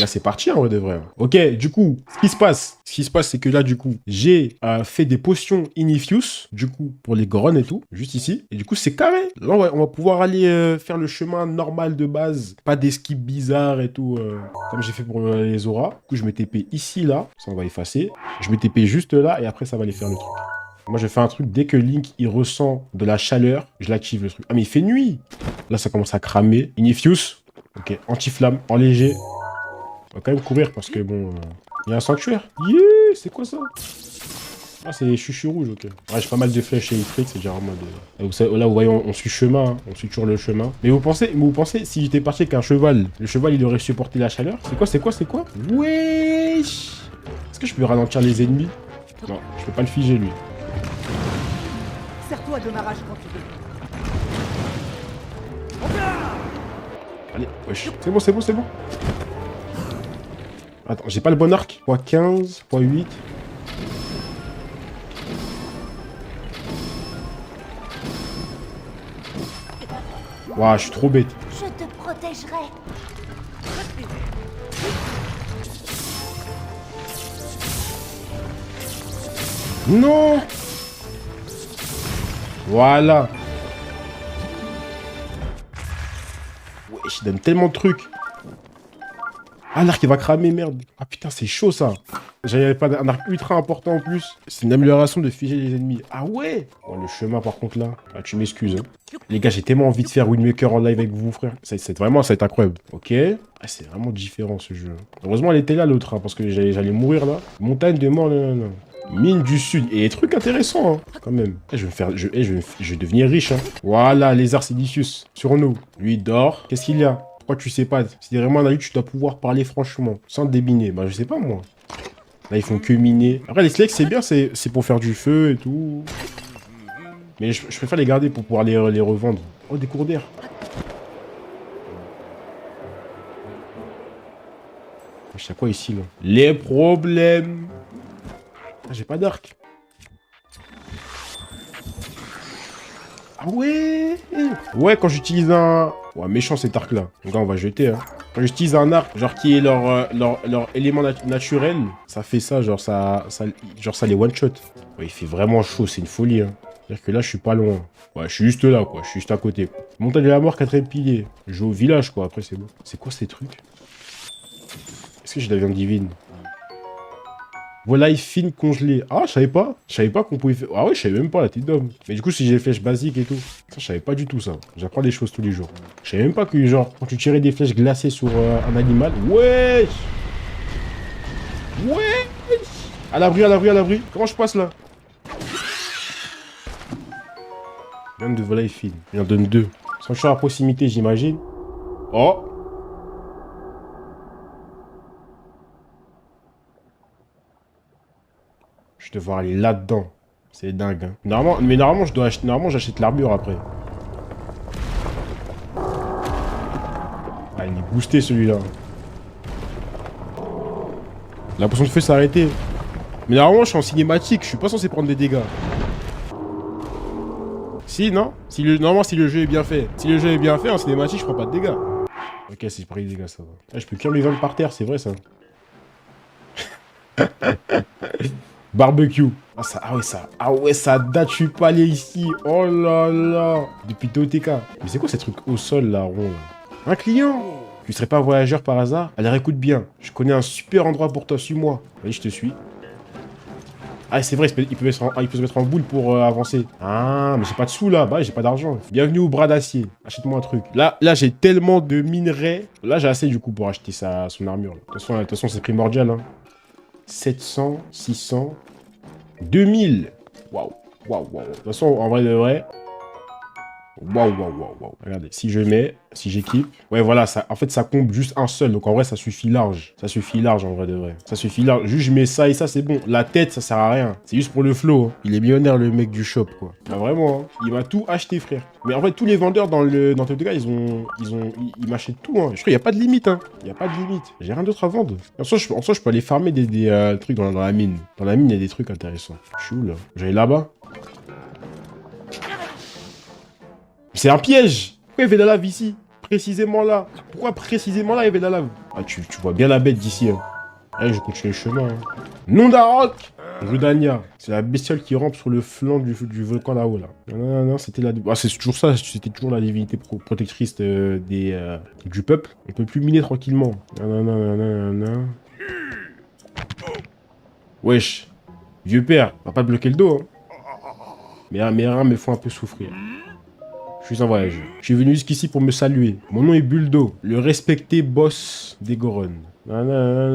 Là, c'est parti, en vrai de vrai. Ok, du coup, ce qui se passe, c'est que là, du coup, j'ai fait des potions Inifius, du coup, pour les Goron et tout, juste ici. Et du coup, c'est carré. Là, on va pouvoir aller faire le chemin normal de base. Pas des skips bizarres et tout, comme j'ai fait pour les auras. Du coup, je me TP ici, là. Ça, on va effacer. Je me TP juste là, et après, ça va aller faire le truc. Moi, je fais un truc, dès que Link, il ressent de la chaleur, je l'active le truc. Ah, mais il fait nuit. Là, ça commence à cramer. Inifius. Ok, anti-flamme, en léger. On va quand même courir parce que bon... Il y a un sanctuaire. Yeah, c'est quoi ça? Ah, c'est les chuchus rouges, ok. Ouais, j'ai pas mal de flèches électriques, c'est déjà en mode... Là, vous voyez, on suit chemin, hein. On suit toujours le chemin. Mais vous pensez, si j'étais parti avec un cheval, le cheval, il aurait supporté la chaleur? C'est quoi? Wesh! Est-ce que je peux ralentir les ennemis? Non, je peux pas le figer, lui. Serre-toi de ma rage quand tu veux. Allez, wesh. C'est bon. Attends, j'ai pas le bon arc. x15, x8. Waouh, je suis trop bête. Je te protégerai. Non! Voilà. Wesh, il donne tellement de trucs. Ah, l'arc, il va cramer, merde. Ah, putain, c'est chaud, ça. J'avais pas un arc ultra important en plus. C'est une amélioration de figer les ennemis. Ah ouais! Bon, le chemin, par contre, là... Ah, tu m'excuses, hein. Les gars, j'ai tellement envie de faire Windmaker en live avec vous, frère. Ça va être incroyable. Ok. Ah, c'est vraiment différent, ce jeu. Heureusement, elle était là, l'autre, hein, parce que j'allais mourir, là. Montagne de mort, non. Mine du Sud. Et des trucs intéressants, hein, quand même. Je vais devenir riche, hein. Voilà, lézard Silicius. Sur nous. Lui, il dort. Qu'est-ce qu'il y a? Pourquoi tu sais pas? Si t'es vraiment un adulte, tu dois pouvoir parler franchement. Sans te débiner. Bah, je sais pas, moi. Là, ils font que miner. Après, les Slex, c'est bien. C'est pour faire du feu et tout. Mais je préfère les garder pour pouvoir les revendre. Oh, des cours d'air. Je sais quoi ici, là? Les problèmes. Ah, j'ai pas d'arc. Ah ouais. Ouais, quand j'utilise un... Ouais, méchant cet arc-là. Donc là, on va jeter, hein. Quand j'utilise un arc, genre qui est leur élément naturel, ça fait ça, genre ça les one-shot. Ouais, il fait vraiment chaud, c'est une folie, hein. C'est-à-dire que là, je suis pas loin. Ouais, je suis juste là, quoi. Je suis juste à côté. Montagne de la mort, 4e pilier. Je joue au village, quoi. Après, c'est bon. C'est quoi ces trucs? Est-ce que j'ai de la viande divine? Volaille fine congelée. Ah, je savais pas. Je savais pas qu'on pouvait faire... Ah ouais, je savais même pas, la tête d'homme. Mais du coup, si j'ai les flèches basiques et tout... Ça, je savais pas du tout, ça. J'apprends des choses tous les jours. Je savais même pas que, genre, quand tu tirais des flèches glacées sur un animal... Wesh! Wesh! À l'abri. Comment je passe, là? Viande de volaille fine. Il en donne 2. Sanctuaire à proximité, j'imagine. Oh! Je vais devoir aller là-dedans. C'est dingue, hein. Normalement, je dois acheter... Normalement, j'achète l'armure après. Ah, il est boosté, celui-là. La potion de feu s'est arrêtée. Mais normalement, je suis en cinématique. Je suis pas censé prendre des dégâts. Si, non? Normalement, si le jeu est bien fait. Si le jeu est bien fait, en cinématique, je prends pas de dégâts. Ok, si je prends des dégâts, ça va. Ah, je peux cuire mes viandes par terre, c'est vrai, ça. Barbecue. Ah ouais, ça date, je suis pas allé ici. Oh là là. Depuis TOTK. Mais c'est quoi ces trucs au sol, là, rond, là? Un client. Tu serais pas voyageur par hasard? Alors écoute bien. Je connais un super endroit pour toi, suis-moi. Vas-y, je te suis. Ah, c'est vrai, il peut se mettre en boule pour avancer. Ah, mais j'ai pas de sous, là. Bah, j'ai pas d'argent. Bienvenue au bras d'acier. Achète-moi un truc. Là j'ai tellement de minerais. Là, j'ai assez, du coup, pour acheter son armure. De toute façon, c'est primordial, hein. 700, 600... 2000. Waouh. De toute façon, en vrai de vrai... Waouh. Regardez, si j'équipe... Ouais, voilà, ça, en fait, ça comble juste un seul. Donc, en vrai, ça suffit large. Ça suffit large, en vrai de vrai. Ça suffit large. Juste, je mets ça et ça, c'est bon. La tête, ça sert à rien. C'est juste pour le flow, hein. Il est millionnaire, le mec du shop, quoi. Bah, vraiment, hein. Il m'a tout acheté, frère. Mais en fait, tous les vendeurs dans TOTK, ils m'achètent tout, hein. Je crois qu'il n'y a pas de limite, hein. Il n'y a pas de limite. J'ai rien d'autre à vendre. En soi, je peux aller farmer des trucs dans la mine. Dans la mine, il y a des trucs intéressants. Je suis où, là? J'allais là-bas. C'est un piège! Pourquoi il fait de la lave ici? précisément là? Pourquoi précisément là, il y avait de la lave? Ah, tu vois bien la bête d'ici, hein. Allez, je continue le chemin, hein. Nondarok Rudania. C'est la bestiole qui rampe sur le flanc du volcan là-haut, là. Non, c'était la... Ah, c'est toujours ça, c'était toujours la divinité protectrice du peuple. On peut plus miner tranquillement. Non. Wesh. Vieux père, on va pas te bloquer le dos, hein. Mes reins me font un peu souffrir. Je suis un voyageur. Je suis venu jusqu'ici pour me saluer. Mon nom est Buldo, le respecté boss des Goron.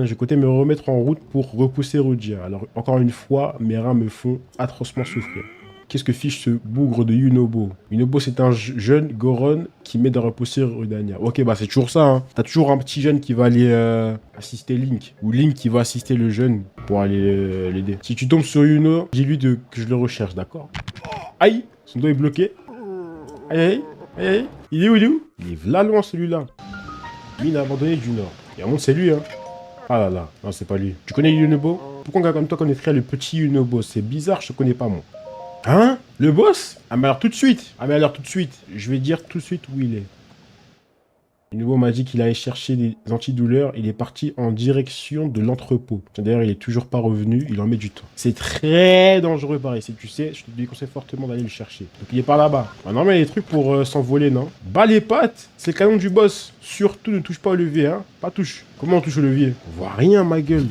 J'ai compté me remettre en route pour repousser Rudia. Alors, encore une fois, mes reins me font atrocement souffrir. Qu'est-ce que fiche ce bougre de Yunobo? Yunobo, c'est un jeune Goron qui m'aide à repousser Rudania. Ok, bah c'est toujours ça, hein. T'as toujours un petit jeune qui va aller assister Link. Ou Link qui va assister le jeune pour aller l'aider. Si tu tombes sur Yuno, dis-lui que je le recherche, d'accord? Aïe, son dos est bloqué. Aïe. Il est où? Il est v'là loin, celui-là. Mine abandonnée du Nord. Et remonte, c'est lui, hein. Ah là là, non, c'est pas lui. Tu connais Yunobo? Pourquoi un gars comme toi connaîtrait le petit Yunobo? C'est bizarre, je te connais pas, moi. Hein? Le boss? Ah, mais alors tout de suite. Je vais dire tout de suite où il est. Yunobo m'a dit qu'il allait chercher des antidouleurs. Il est parti en direction de l'entrepôt. D'ailleurs, il est toujours pas revenu. Il en met du temps. C'est très dangereux, pareil. Si tu sais, je te déconseille fortement d'aller le chercher. Donc, il est par là-bas. Ah non, mais il y a des trucs pour s'envoler, non? Bas les pattes. C'est le canon du boss. Surtout, ne touche pas au levier, hein. Pas touche. Comment on touche au levier? On voit rien, ma gueule.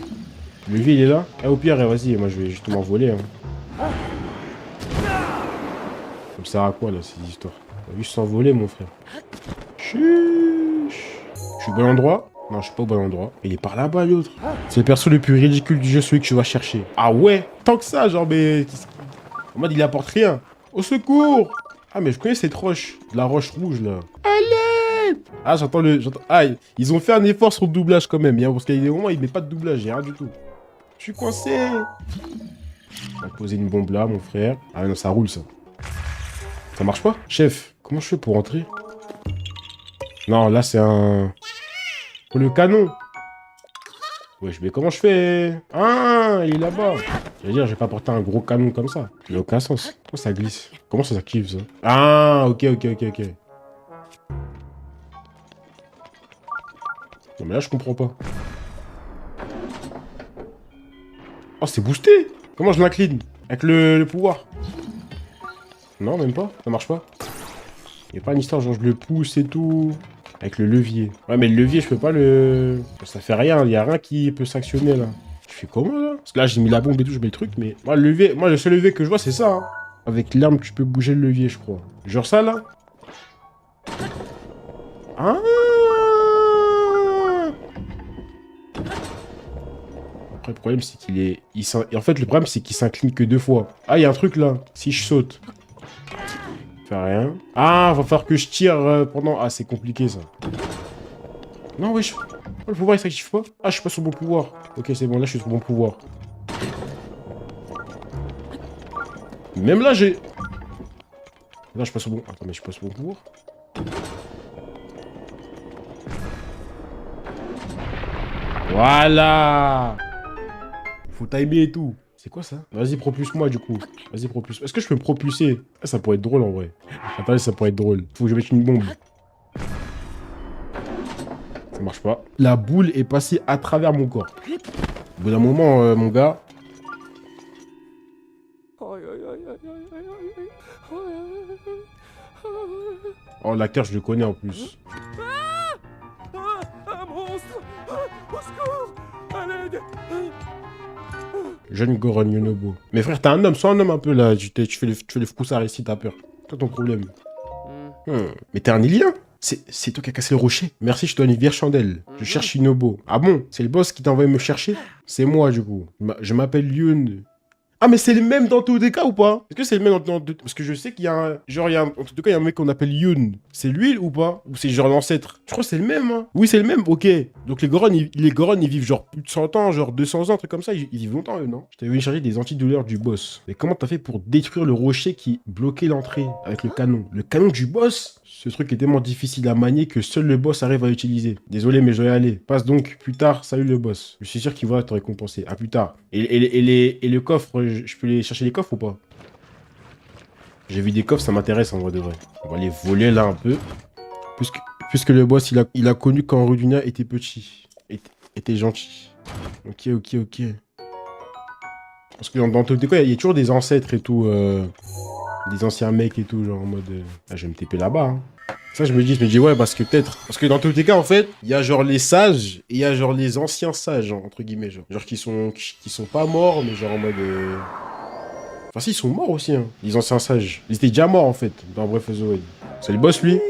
Le levier, il est là. Ah, au pire, vas-y. Moi, je vais justement voler, hein. Ça me sert à quoi, là, ces histoires? On va juste s'envoler, mon frère. Je suis au bon endroit? Non, je suis pas au bon endroit. Il est par là-bas, l'autre. C'est le perso le plus ridicule du jeu, celui que tu vas chercher. Ah ouais? Tant que ça, genre, mais... En mode, il apporte rien. Au secours! Ah, mais je connais cette roche. La roche rouge, là. Allez! Ah, j'entends le... Ah, ils ont fait un effort sur le doublage, quand même. Parce qu'il y a des moments, ils mettent pas de doublage. Il y a rien du tout. Je suis coincé. On va poser une bombe là, mon frère. Ah non, ça roule, ça. Ça marche pas? Chef, comment je fais pour entrer? Non, là, c'est un... Pour le canon. Wesh, mais comment je fais? Ah, il est là-bas. Je veux dire, j'ai pas porté un gros canon comme ça. Il n'a aucun sens. Comment ça glisse? Comment ça s'active, ça? Ah, ok. Non, mais là, je comprends pas. Oh, c'est boosté! Comment je m'incline? Avec le pouvoir? Non, même pas. Ça marche pas. Il n'y a pas une histoire, genre je le pousse et tout. Avec le levier. Ouais, mais le levier, je peux pas le... Ça fait rien, il n'y a rien qui peut s'actionner, là. Je fais comment, là? Parce que là, j'ai mis la bombe et tout, je mets le truc, mais... Moi, le levier... Moi, le seul levier que je vois, c'est ça, hein. Avec l'arme, tu peux bouger le levier, je crois. Genre ça, là? Ah! Après, le problème, c'est qu'il est... Et en fait, le problème, c'est qu'il s'incline que 2 fois. Ah, il y a un truc, là. Si je saute... Rien. Ah, va falloir que je tire pendant... Ah, c'est compliqué, ça. Non, wesh. Oh, le pouvoir, il s'active pas. Ah, je suis pas sur mon pouvoir. Ok, c'est bon, là, je suis sur mon pouvoir. Même là, j'ai... Là, je suis pas sur mon... Attends, mais je suis pas sur mon pouvoir. Voilà. Faut timer et tout. C'est quoi ça? Vas-y, propulse-moi du coup. Vas-y, propulse. Est-ce que je peux me propulser? Ah, ça pourrait être drôle en vrai. Attendez, ça pourrait être drôle. Faut que je mette une bombe. Ça marche pas. La boule est passée à travers mon corps. Au bout d'un moment, mon gars. Oh, l'acteur, je le connais en plus. Un monstre! Au secours! À l'aide! Jeune Goron Yunobo. Mais frère, t'es un homme, sois un homme un peu là. Tu fais le froussard ici, t'as peur. C'est ton problème. Mais t'es un Ilien? C'est toi qui as cassé le rocher. Merci, je te donne une vierge chandelle. Je cherche Yunobo. Ah bon? C'est le boss qui t'a envoyé me chercher? C'est moi du coup. Je m'appelle Yun. Ah, mais c'est le même dans tous les cas ou pas? Est-ce que c'est le même dans... Parce que je sais qu'il y a un... Genre, il y a un... En tout cas, il y a un mec qu'on appelle Yun. C'est lui ou pas? Ou c'est genre l'ancêtre? Je crois que c'est le même, hein. Oui, c'est le même, ok. Donc les Goron, ils vivent genre plus de 100 ans, genre 200 ans, un truc comme ça. Ils vivent longtemps, eux, non? Je t'avais venu chercher des antidouleurs du boss. Mais comment t'as fait pour détruire le rocher qui bloquait l'entrée avec le canon? Le canon du boss? Ce truc est tellement difficile à manier que seul le boss arrive à l'utiliser. Désolé, mais je vais aller. Passe donc plus tard, salut le boss. Je suis sûr qu'il va te récompenser. À plus tard. Et le coffre, je peux aller chercher les coffres ou pas? J'ai vu des coffres, ça m'intéresse en vrai de vrai. On va les voler là un peu. Puisque le boss, il a connu quand Rudunia était petit. Était gentil. Ok, ok, ok. Parce que dans tous les cas, il y a toujours des ancêtres et tout. Des anciens mecs et tout, genre en mode... Ah, je vais me taper là-bas, hein. Ça, je me dis, ouais, parce que peut-être... Parce que dans tous les cas, en fait, il y a genre les sages et il y a genre les anciens sages, genre, entre guillemets, genre. Genre qui sont pas morts, mais genre en mode... Enfin, si, ils sont morts aussi, hein, les anciens sages. Ils étaient déjà morts, en fait, dans Breath of the Wild. C'est le boss, lui.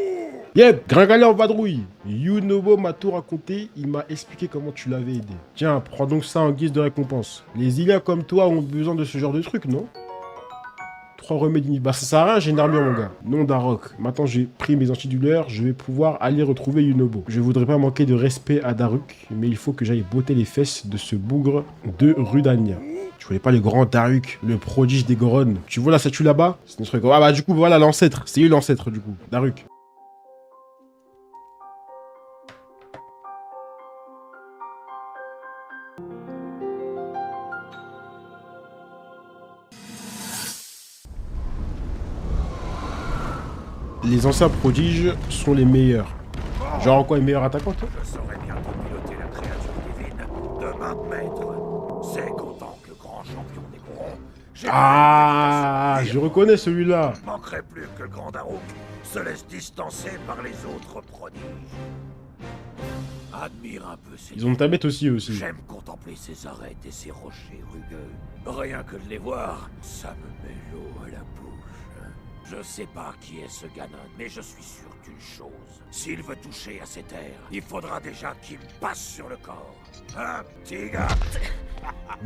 Yep, gringalet en vadrouille. Yunobo m'a tout raconté, il m'a expliqué comment tu l'avais aidé. Tiens, prends donc ça en guise de récompense. Les Iliens comme toi ont besoin de ce genre de truc, non? 3 remèdes inhibitifs. Bah ça sert à rien, j'ai une armure mon gars. Nom d'Arok. Maintenant j'ai pris mes antidouleurs, je vais pouvoir aller retrouver Yunobo. Je voudrais pas manquer de respect à Daruk, mais il faut que j'aille botter les fesses de ce bougre de Rudania. Tu connais pas le grand Daruk, le prodige des Goron. Tu vois la statue là-bas? C'est notre... Ah bah du coup voilà l'ancêtre. C'est lui l'ancêtre du coup. Daruk. Les anciens prodiges sont les meilleurs. Genre quoi, les meilleurs attaquants, toi? Je saurais bientôt piloter la créature divine de main de maître. C'est qu'autant que le grand champion des Gorons, Ah, je reconnais celui-là. Il manquerait plus que le grand Daruk se laisse distancer par les autres prodiges. Admire un peu ces... Ils ont ta bête aussi. J'aime contempler ces arêtes et ces rochers rugueux. Rien que de les voir, ça me met l'eau à la bouche. Je sais pas qui est ce Ganon, mais je suis sûr d'une chose. S'il veut toucher à ces terres, il faudra déjà qu'il me passe sur le corps. Un petit gars.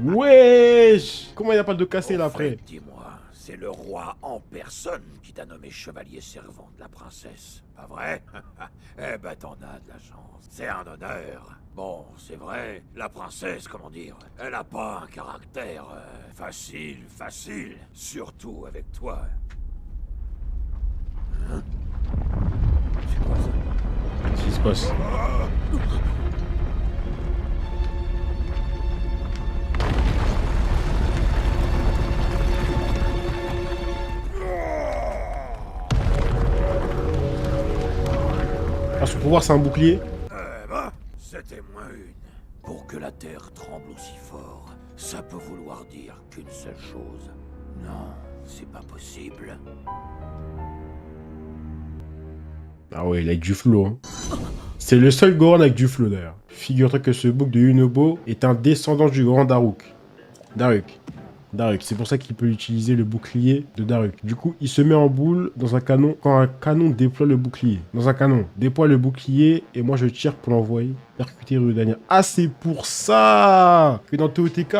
Wesh! Comment il n'y a pas de cassé là après? Dis-moi, c'est le roi en personne qui t'a nommé chevalier servant de la princesse, pas vrai? Eh ben t'en as de la chance, c'est un honneur. Bon, c'est vrai, la princesse, comment dire, elle a pas un caractère facile, surtout avec toi. Hein? C'est quoi ça? Qu'est-ce qui se passe? Ah, son pouvoir c'est un bouclier? Eh ben, c'était moins une. Pour que la terre tremble aussi fort, ça peut vouloir dire qu'une seule chose. Non, c'est pas possible. Ah ouais, il a du flow, hein. C'est le seul Goron avec du flow d'ailleurs. Figure-toi que ce bouc de Yunobo est un descendant du grand Daruk. Daruk, c'est pour ça qu'il peut utiliser le bouclier de Daruk. Du coup, il se met en boule dans un canon quand un canon déploie le bouclier. Dans un canon, déploie le bouclier et moi je tire pour l'envoyer percuter Rudania. Ah, c'est pour ça que dans TOTK,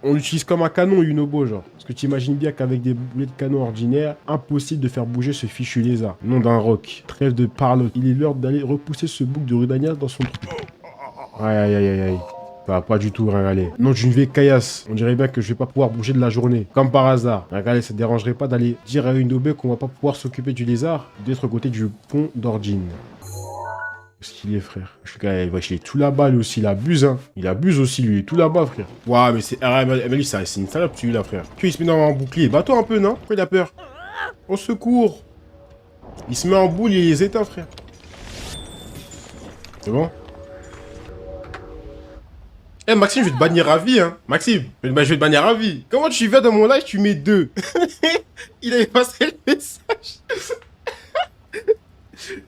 on l'utilise comme un canon Yunobo, genre. Parce que tu imagines bien qu'avec des boulets de canon ordinaires, impossible de faire bouger ce fichu lézard. Nom d'un roc. Trêve de parlotte. Il est l'heure d'aller repousser ce bouc de Rudania dans son trou. Aïe. Ça va pas du tout, Ringalet. Non, d'une vais caillasse. On dirait bien que je vais pas pouvoir bouger de la journée. Comme par hasard. Ringalet, ça te dérangerait pas d'aller dire à Yunobo qu'on va pas pouvoir s'occuper du lézard de l'autre côté du pont d'Orgin. Qu'est-ce qu'il est, frère? Il est tout là-bas, lui aussi. Il abuse, hein. Il abuse aussi, lui. Il est tout là-bas, frère. Waouh, mais c'est... Ah, mais lui, c'est une salope, celui-là, frère. Tu il se met dans un bouclier. Bats-toi un peu, non? Pourquoi il a peur? Au secours. Il se met en boule, il les éteint, frère. C'est bon? Eh Maxime, je vais te bannir à vie, hein. Maxime, je vais te bannir à vie. Comment tu viens dans mon live, tu mets 2? Il a effacé le message.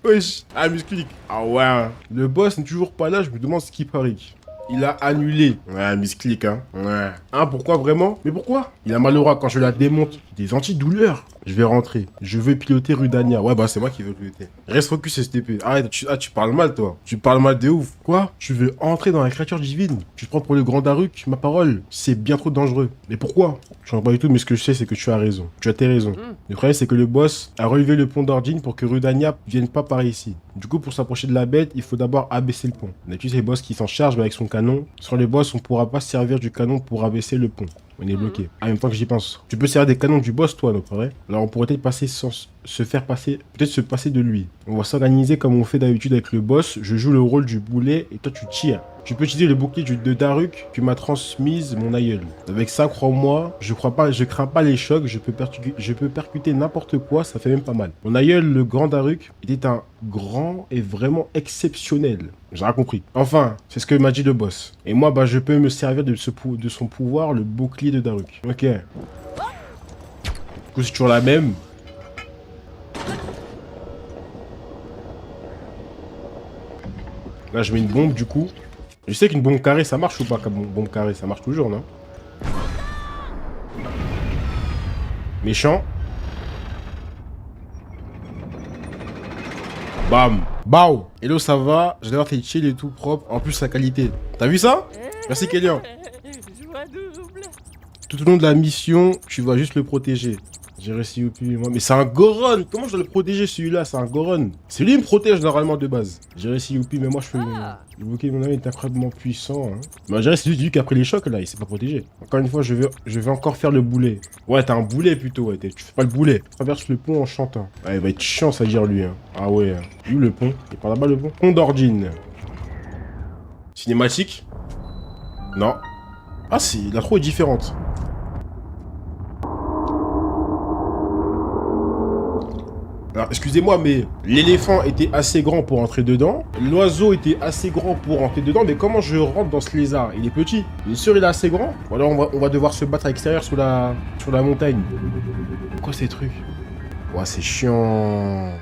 Wesh. Ah, Musclic. Ah ouais. Hein. Le boss n'est toujours pas là, je me demande ce qu'il parie. Il a annulé. Ouais, Musclic, hein. Ouais. Hein, pourquoi vraiment? Mais pourquoi? Il a mal au rat quand je la démonte. Des antidouleurs. Je vais rentrer. Je veux piloter Rudania. Ouais, bah c'est moi qui veux piloter. Reste focus STP. Arrête, tu parles mal, toi. Tu parles mal de ouf. Quoi? Tu veux entrer dans la créature divine? Tu te prends pour le grand Daruk? Ma parole, c'est bien trop dangereux. Mais pourquoi? Je ne sais pas du tout, mais ce que je sais, c'est que tu as raison. Tu as tes raisons. Le problème, c'est que le boss a relevé le pont d'Orgin pour que Rudania vienne pas par ici. Du coup, pour s'approcher de la bête, il faut d'abord abaisser le pont. D'habitude, c'est le boss qui s'en charge avec son canon. Sur les boss, on pourra pas se servir du canon pour abaisser le pont. On est bloqué. En même temps que j'y pense. Tu peux servir des canons du boss, toi, non, pas vrai? Alors on pourrait peut-être passer sans se faire passer. Peut-être se passer de lui. On va s'organiser comme on fait d'habitude avec le boss. Je joue le rôle du boulet et toi tu tires. Tu peux utiliser le bouclier de Daruk que m'a transmise mon aïeul. Avec ça, crois-moi, je crains pas les chocs, je peux percuter n'importe quoi, ça fait même pas mal. Mon aïeul, le grand Daruk, était un grand et vraiment exceptionnel. J'ai rien compris. Enfin, c'est ce que m'a dit le boss. Et moi, bah, je peux me servir de son pouvoir, le bouclier de Daruk. Ok. Du coup, c'est toujours la même. Là, je mets une bombe, du coup. Je sais qu'une bombe carrée, ça marche ou pas comme bombe carrée? Ça marche toujours, non? Méchant. Bam. Bao. Hello, ça va? J'ai l'air d'être chill et tout propre. En plus, sa qualité. T'as vu ça? Merci, Kélian. Tout au long de la mission, tu vas juste le protéger. J'ai réussi au plus. Mais c'est un Goron. Comment je dois le protéger celui-là? C'est un Goron. C'est lui qui me protège normalement de base. J'ai réussi au plus, mais moi je fais. Le bouclier de mon ami est incroyablement puissant. Hein. Mais c'est lui qui a pris les chocs là, il s'est pas protégé. Encore une fois, je vais encore faire le boulet. Ouais, t'as un boulet plutôt, ouais. Tu fais pas le boulet. Traverse le pont en chantant. Ouais, il va être chiant ça dire lui. Hein. Ah ouais. Où le pont? Il est par là-bas le pont? Pont d'Orgine. Cinématique? Non. Ah si, l'intro est différente. Alors, excusez-moi, mais l'éléphant était assez grand pour entrer dedans. L'oiseau était assez grand pour entrer dedans. Mais comment je rentre dans ce lézard? Il est petit. Bien sûr, il est assez grand. Ou alors, on va devoir se battre à l'extérieur sur la montagne. Quoi ces trucs? Ouais, c'est chiant.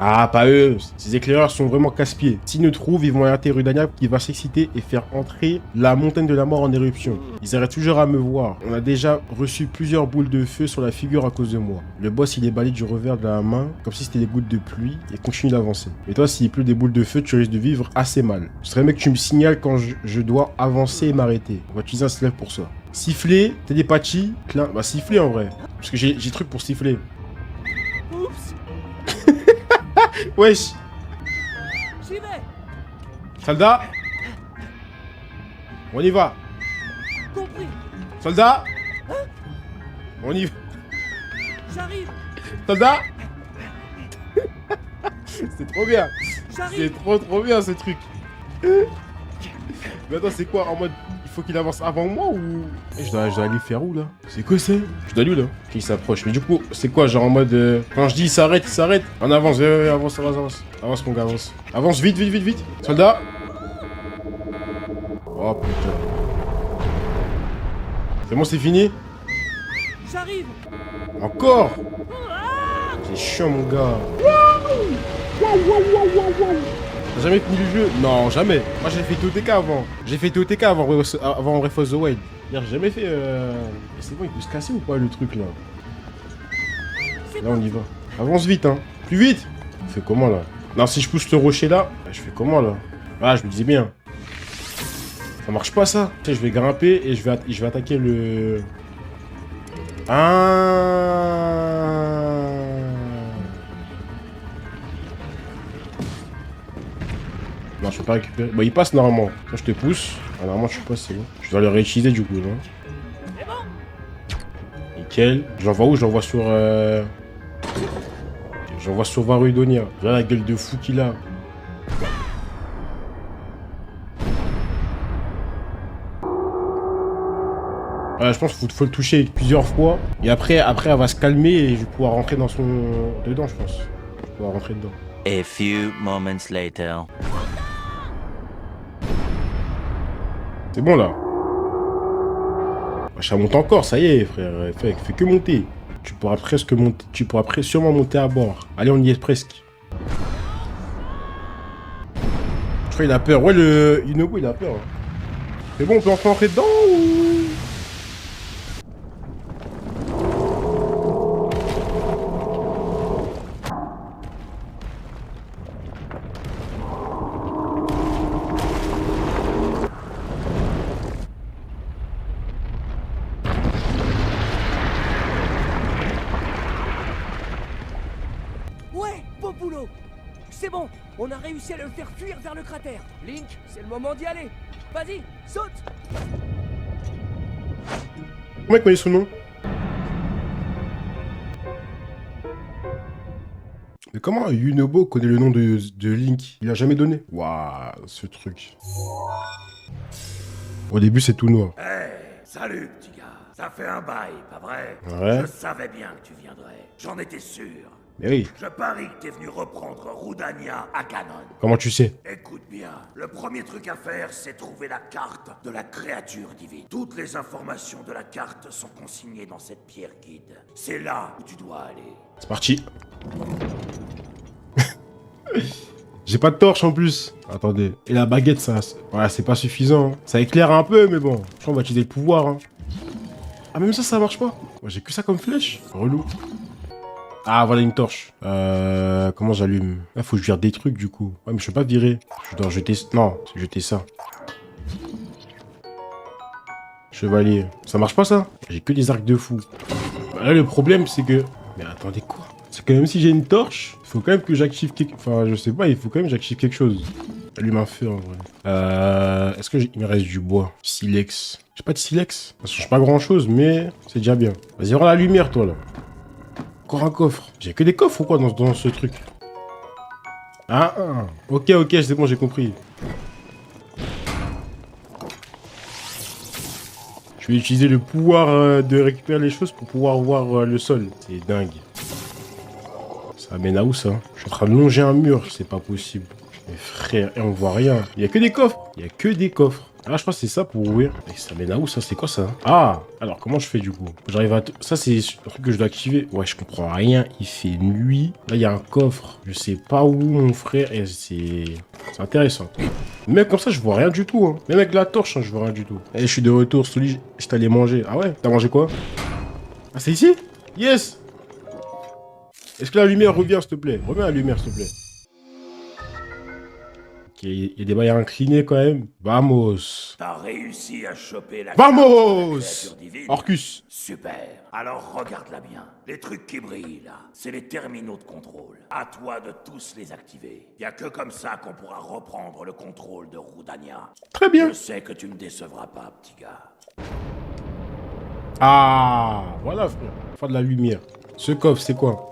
Ah, pas eux. Ces éclaireurs sont vraiment casse-pieds. S'ils nous trouvent, ils vont alerter Rudania qui va s'exciter et faire entrer la montagne de la mort en éruption. Ils arrêtent toujours à me voir. On a déjà reçu plusieurs boules de feu sur la figure à cause de moi. Le boss, il est balayé du revers de la main, comme si c'était des gouttes de pluie, et continue d'avancer. Mais toi, s'il pleut des boules de feu, tu risques de vivre assez mal. Ce serait mieux que tu me signales quand je dois avancer et m'arrêter. On va utiliser un slave pour ça. Siffler, télépathie, clin. Bah, siffler en vrai. Parce que j'ai truc pour siffler. Wesh. J'y vais. Soldat. On y va. Compris. Soldat. On y va. J'arrive. Soldat. C'est trop bien. J'arrive. C'est trop bien ce truc. Mais attends, c'est quoi en mode il faut qu'il avance avant moi ou... Je dois aller faire où là? C'est quoi ça? Je dois aller où là? Qu'il s'approche. Mais du coup, c'est quoi genre en mode... Quand je dis il s'arrête, il s'arrête. On avance, avance. Avance mon gars, avance. Avance vite. Soldat. Oh putain. C'est bon, c'est fini? J'arrive. Encore? C'est chiant mon gars. T'as jamais fini le jeu? Non, jamais. Moi j'ai fait TOTK avant. J'ai fait TOTK avant Breath of the Wild. J'ai jamais fait... C'est bon, il peut se casser ou pas le truc là? Là on y va. Avance vite hein. Plus vite. Je fais comment là? Non, si je pousse le rocher là, je fais comment là? Ah, je me disais bien. Ça marche pas ça. Tu sais, je vais grimper et je vais attaquer le... Ah. Non, je peux pas récupérer. Bah, il passe normalement. Quand je te pousse. Ah, normalement, je suis pas, c'est bon. Je dois le réutiliser du coup, non? C'est bon. Nickel. J'envoie où? J'envoie sur. J'envoie sur Varudonia. Regarde la gueule de fou qu'il a. Je pense qu'il faut le toucher plusieurs fois. Et après, elle va se calmer et je vais pouvoir rentrer dans son... dedans, je pense. Je vais pouvoir rentrer dedans. A few moments later. C'est bon, là. Ça monte encore, ça y est, frère. Fait que monter. Tu pourras presque monter... Tu pourras sûrement monter à bord. Allez, on y est presque. Je crois qu'il a peur. Ouais, le Yunobo, il a peur. C'est bon, on peut enfin rentrer dedans ou... Ouais, beau boulot. C'est bon, on a réussi à le faire fuir vers le cratère. Link, c'est le moment d'y aller. Vas-y, saute. Comment il connaît son nom? Mais comment Yunobo connaît le nom de Link? Il a jamais donné. Waouh, ce truc. Au début, c'est tout noir. Salut, petit gars. Ça fait un bail, pas vrai? Ouais. Je savais bien que tu viendrais. J'en étais sûr. Mais oui. Je parie que t'es venu reprendre Rudania à Ganon. Comment tu sais? Écoute bien, le premier truc à faire, c'est trouver la carte de la créature divine. Toutes les informations de la carte sont consignées dans cette pierre guide. C'est là où tu dois aller. C'est parti. J'ai pas de torche en plus. Attendez. Et la baguette, ça... Voilà, c'est pas suffisant. Hein. Ça éclaire un peu, mais bon. Je crois qu'on va utiliser le pouvoir. Hein. Ah, même ça marche pas. Moi, j'ai que ça comme flèche. Relou. Ah, voilà une torche. Comment j'allume? Là, faut que je vire des trucs, du coup. Ouais, mais je peux pas virer. Je dois jeter... Non, c'est jeter ça. Chevalier. Ça marche pas, ça? J'ai que des arcs de fou. Bah, là, le problème, c'est que... Mais attendez, quoi? C'est que même si j'ai une torche, il faut quand même que j'active quelque... Enfin, je sais pas, il faut quand même que j'active quelque chose. Allume un feu, en vrai. Est-ce qu'il me reste du bois? Silex. J'ai pas de silex. Ça change pas grand-chose, mais c'est déjà bien. Vas-y, voir la lumière, toi, là. Encore un coffre. J'ai que des coffres ou quoi dans ce truc? Ah, ok, c'est bon, j'ai compris. Je vais utiliser le pouvoir de récupérer les choses pour pouvoir voir le sol. C'est dingue. Ça mène à où, ça? Je suis en train de longer un mur, c'est pas possible. Mais frère, et on voit rien. Il y a que des coffres. Il y a que des coffres. Ah, je crois que c'est ça pour ouvrir. Et ça mène à où, ça? C'est quoi, ça? Ah! Alors, comment je fais, du coup? J'arrive à... Ça, c'est le truc que je dois activer. Ouais, je comprends rien. Il fait nuit. Là, il y a un coffre. Je sais pas où, mon frère. Et c'est intéressant. Même comme ça, je vois rien du tout. Hein. Même avec la torche, hein, je vois rien du tout. Et je suis de retour. Sully, je t'allais manger. Ah ouais? T'as mangé quoi? Ah, c'est ici? Yes! Est-ce que la lumière revient, s'il te plaît? Reviens la lumière, s'il te plaît. Ok, il y a des barrières inclinées quand même. Vamos! T'as réussi à choper la Vamos! créature divine. Orcus! Super. Alors regarde-la bien. Les trucs qui brillent là, c'est les terminaux de contrôle. À toi de tous les activer. Y a que comme ça qu'on pourra reprendre le contrôle de Rudania. Très bien. Je sais que tu me décevras pas, petit gars. Ah, voilà, frère. Faut de la lumière. Ce coffre, c'est quoi?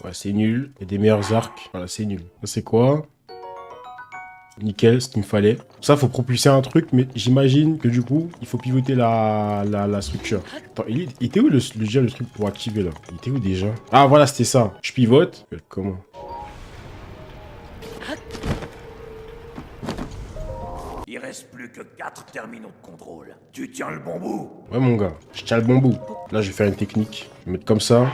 Ouais, c'est nul. Il y a des meilleurs arcs. Voilà, c'est nul. Ça, c'est quoi? Nickel, ce qu'il me fallait. Ça, faut propulser un truc, mais j'imagine que du coup, il faut pivoter la structure. Attends, il était où déjà le truc pour activer, là? Il était où déjà? Ah, voilà, c'était ça. Je pivote. Comment? Il reste plus que 4 terminaux de contrôle. Tu tiens le bon bout? Ouais, mon gars, je tiens le bon bout. Là, je vais faire une technique. Je vais mettre comme ça.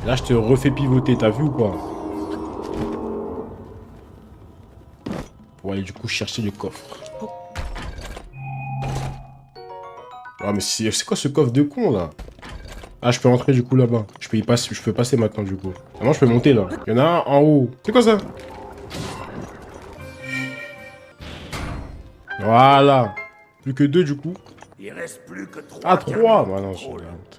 Là, je te refais pivoter, t'as vu ou pas? Pour aller du coup chercher le coffre. Ah, mais c'est quoi ce coffre de con, là? Ah, je peux rentrer du coup là-bas. Je peux y passer, je peux passer maintenant du coup. Maintenant, je peux monter là. Il y en a un en haut. C'est quoi ça? Voilà. Plus que 2 du coup. Il reste plus que 3. Ah, 3. Bah non, je...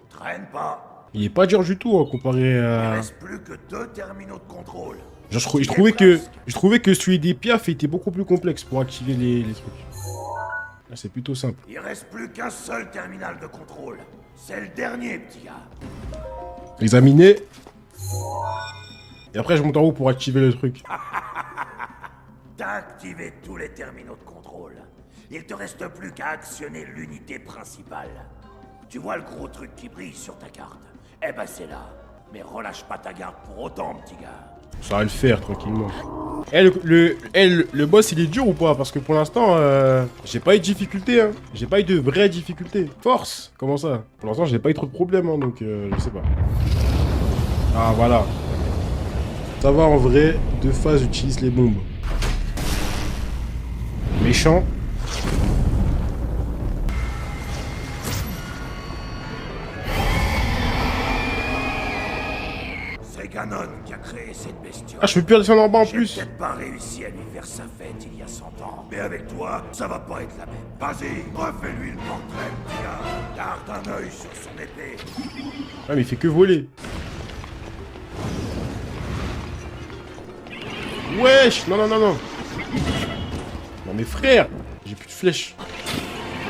Traîne pas. Il est pas dur du tout, hein, comparé Il à... reste plus que 2 terminaux de contrôle. Genre, je trouvais que celui des piafs était beaucoup plus complexe pour activer les trucs. Là, c'est plutôt simple. Il reste plus qu'un seul terminal de contrôle. C'est le dernier, petit gars. Examiner. Et après, je monte en haut pour activer le truc. T'as activé tous les terminaux de contrôle. Il te reste plus qu'à actionner l'unité principale. Tu vois le gros truc qui brille sur ta carte? Eh ben c'est là. Mais relâche pas ta garde pour autant, petit gars. Ça va le faire, tranquillement. Eh, le boss, il est dur ou pas? Parce que pour l'instant, j'ai pas eu de difficulté, hein. J'ai pas eu de vraies difficultés. Force! Comment ça? Pour l'instant, j'ai pas eu trop de problèmes, hein, donc je sais pas. Ah, voilà. Ça va, en vrai, de phase, j'utilise les bombes. Méchant. C'est Ganon qui a créé cette bestiole. Ah, je peux plus descendre en bas en J'ai plus. peut-être pas réussi à lui faire sa fête il y a 100 ans. Mais avec toi, ça va pas être la même. Vas-y, refais-lui le portrait, petit gars. Garde un œil sur son épée. Ah, mais il fait que voler. Wesh! Non, non, non, non. Non, mais frère! J'ai plus de flèches.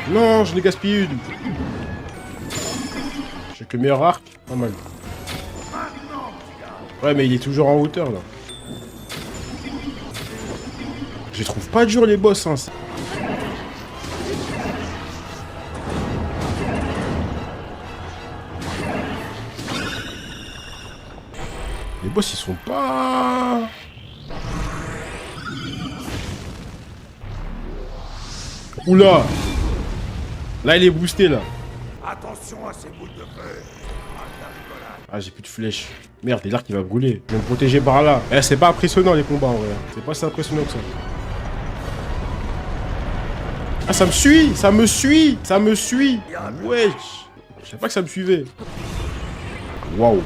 Non, je l'ai gaspillé une. Avec le meilleur arc, pas mal. Ouais, mais il est toujours en hauteur, là. Je les trouve pas durs, les boss, hein. Les boss, ils sont pas... Oula! Là, il est boosté, là. Attention à ces boules de feu. Ah, j'ai plus de flèches. Merde, et l'arc qui va brûler. Je vais me protéger par là. Eh, c'est pas impressionnant, les combats, en vrai. C'est pas si impressionnant que ça. Ah, ça me suit! Ça me suit! Ça me suit! Wesh! Je savais pas que ça me suivait. Waouh!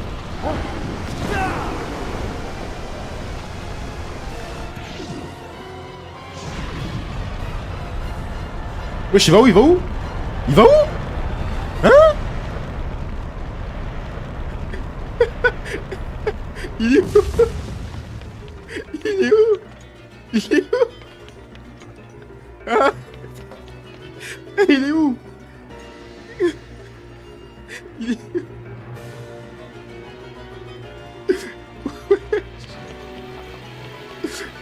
Wesh, il va où? Il va où? Il va où? Hein? Il est où? Il est où? Il est où? Ah? Il est où? Il est où?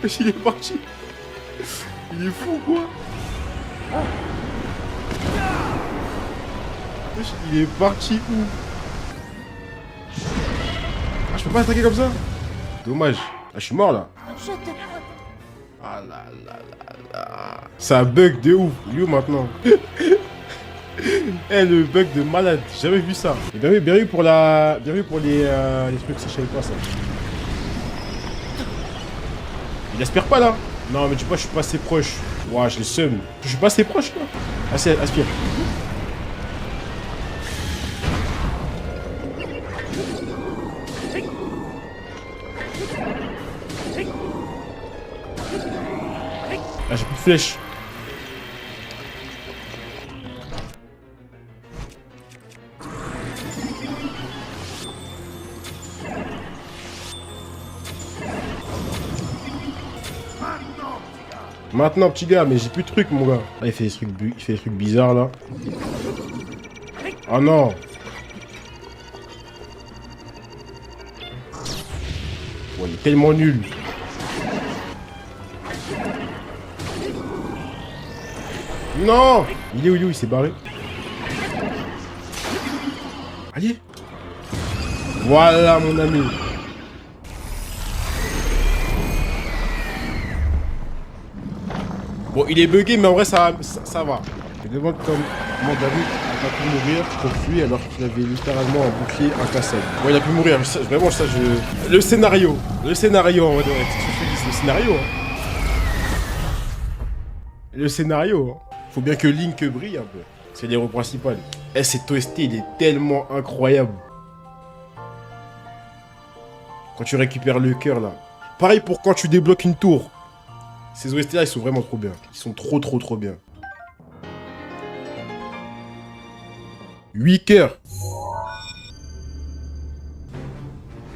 Wesh, il est parti. Il est fou, quoi. Wesh, il est parti où? Ah, je peux pas attaquer comme ça? Dommage. Ah, je suis mort, là. Je te protège. Ah là là là là. Ça bug de ouf. Il est où maintenant? Eh, le bug de malade. J'ai jamais vu ça. Et bien vu pour la... Bien vu pour les trucs, ça je savais pas ça. Il aspire pas là? Non mais tu vois je suis pas assez proche. Ouah je le seum. Je suis pas assez proche là. Ah c'est aspire. Ah j'ai plus de flèches. Maintenant petit gars, mais j'ai plus de trucs mon gars. Ah il fait des trucs bizarres là. Oh non. Oh, il est tellement nul. Non. Il est où il s'est barré. Allez. Voilà mon ami. Bon, il est bugué, mais en vrai, ça va. Je me demande comment David a pu mourir pour fuir alors qu'il avait littéralement un bouclier incassable. Bon, il a pu mourir, vraiment, ça, je... Le scénario, en vrai, le scénario, hein. Le scénario, hein. Faut bien que Link brille un peu. C'est l'héros principal. Eh, cet OST, il est tellement incroyable. Quand tu récupères le cœur, là. Pareil pour quand tu débloques une tour. Ces OST là, ils sont vraiment trop bien. Ils sont trop bien. 8 cœurs.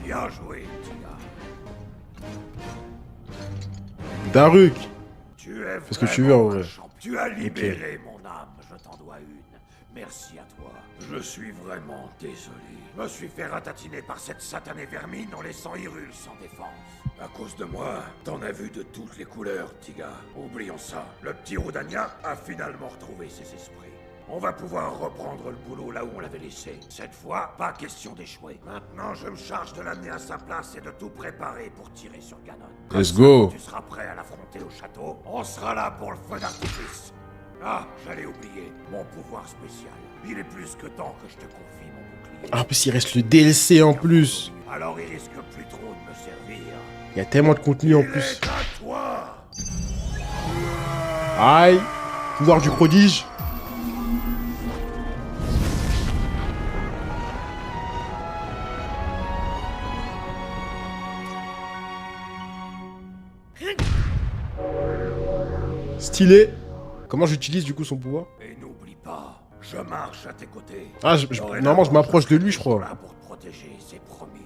Bien joué, Tina. Daruk. Tu es Fais ce que tu veux, en vrai. Tu as libéré mon âme, je t'en dois une. Merci à toi. Je suis vraiment désolé. Je me suis fait ratatiner par cette satanée vermine en laissant Hyrule sans défense. À cause de moi, t'en as vu de toutes les couleurs, Tiga. Oublions ça. Le petit Rodania a finalement retrouvé ses esprits. On va pouvoir reprendre le boulot là où on l'avait laissé. Cette fois, pas question d'échouer. Maintenant, je me charge de l'amener à sa place et de tout préparer pour tirer sur Ganon. Let's go. Tu seras prêt à l'affronter au château. On sera là pour le feu d'artifice. Ah, j'allais oublier. Mon pouvoir spécial. Il est plus que temps que je te confie mon bouclier. Ah, en plus, il reste le DLC en plus. Alors il risque plus trop de me servir. Il y a tellement de contenu en Il plus. est à toi. Aïe. Pouvoir du prodige. Stylé. Comment j'utilise du coup son pouvoir? Et n'oublie pas, je marche à tes côtés. Ah, normalement je m'approche de lui, je crois. Là pour te protéger, c'est promis.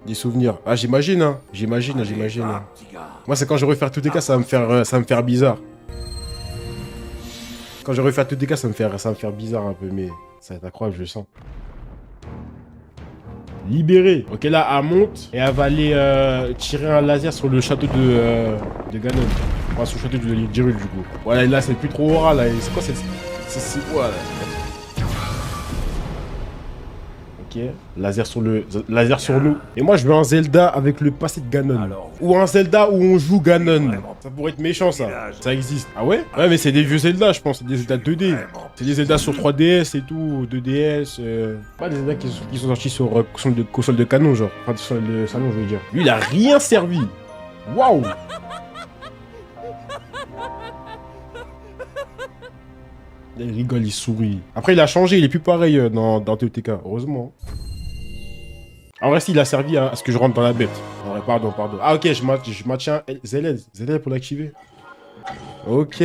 Des souvenirs. Ah, j'imagine, hein. J'imagine. Moi, c'est quand je refaire tous les cas, ça va me faire bizarre. Quand je refaire tous les cas, ça va me faire bizarre un peu, mais ça va être incroyable, je le sens. libérée. Ok, là, elle monte et elle va aller tirer un laser sur le château de Ganon. Enfin, sur le château de Hyrule, du coup. Voilà, et là, c'est plus trop aura, là. C'est quoi cette... C'est quoi, là? Ok, laser sur nous. Et moi, je veux un Zelda avec le passé de Ganon. Alors, Ou un Zelda où on joue Ganon. Vraiment. Ça pourrait être méchant, ça. Village. Ça existe. Ah ouais? Ouais, mais c'est des vieux Zelda, je pense. C'est des Zelda 2D. Vraiment. C'est des Zelda sur 3DS et tout, 2DS. Pas des Zelda qui sont sortis sur console de canon, genre. Enfin, sur le salon, je veux dire. Lui, il a rien servi. Waouh! Il rigole, il sourit. Après, il a changé, il est plus pareil dans TOTK, heureusement. En vrai, il a servi à ce que je rentre dans la bête. En vrai, pardon. Ah, ok, je maintiens ZL pour l'activer. Ok.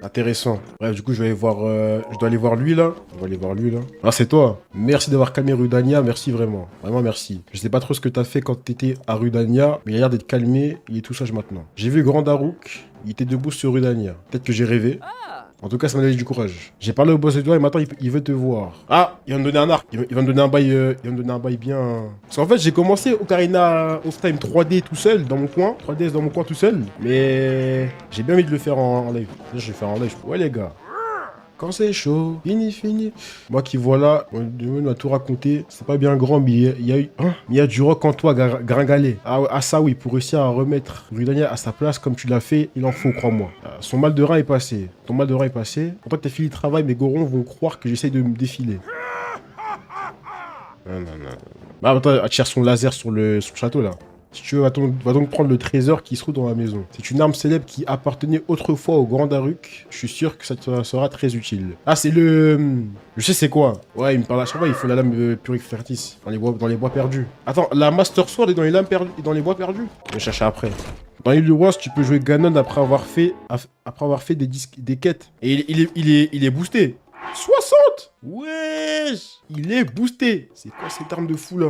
Intéressant. Bref, du coup, je dois aller voir lui, là. Ah, c'est toi. Merci d'avoir calmé Rudania, merci vraiment. Vraiment, merci. Je sais pas trop ce que t'as fait quand t'étais à Rudania, mais il a l'air d'être calmé, il est tout sage maintenant. J'ai vu Grand Daruk, il était debout sur Rudania. Peut-être que j'ai rêvé. En tout cas, ça m'a donné du courage. J'ai parlé au boss de toi et maintenant il veut te voir. Ah, il va me donner un arc. Il va me donner un bail, bien. Parce qu'en fait, j'ai commencé Ocarina of Time 3D tout seul dans mon coin, 3DS dans mon coin tout seul. Mais j'ai bien envie de le faire en live. Je vais le faire en live. Ouais les gars. Quand c'est chaud, fini. Moi qui voilà, on m'a tout raconté. C'est pas bien grand, mais il y a du rock en toi, gringalet. Ah ça oui, pour réussir à remettre Rudania à sa place comme tu l'as fait, il en faut, crois-moi. Son mal de rein est passé. Ton mal de rein est passé. Pourtant t'es fini de travail, mes gorons vont croire que j'essaye de me défiler. Non. Bah attends, elle tire son laser sur le château là. Si tu veux, va donc prendre le trésor qui se trouve dans la maison. C'est une arme célèbre qui appartenait autrefois au Grand Daruk. Je suis sûr que ça te sera très utile. Ah, c'est le... Je sais c'est quoi. Ouais, il me parle à chaque fois, il faut la lame purificatrice dans les bois perdus. Attends, la Master Sword est dans les lames perdues, dans les bois perdus. Je vais chercher après. Dans l'île de Rose, tu peux jouer Ganon après avoir fait des quêtes. Et il est boosté. 60. Wesh. Il est boosté. C'est quoi cette arme de fou là?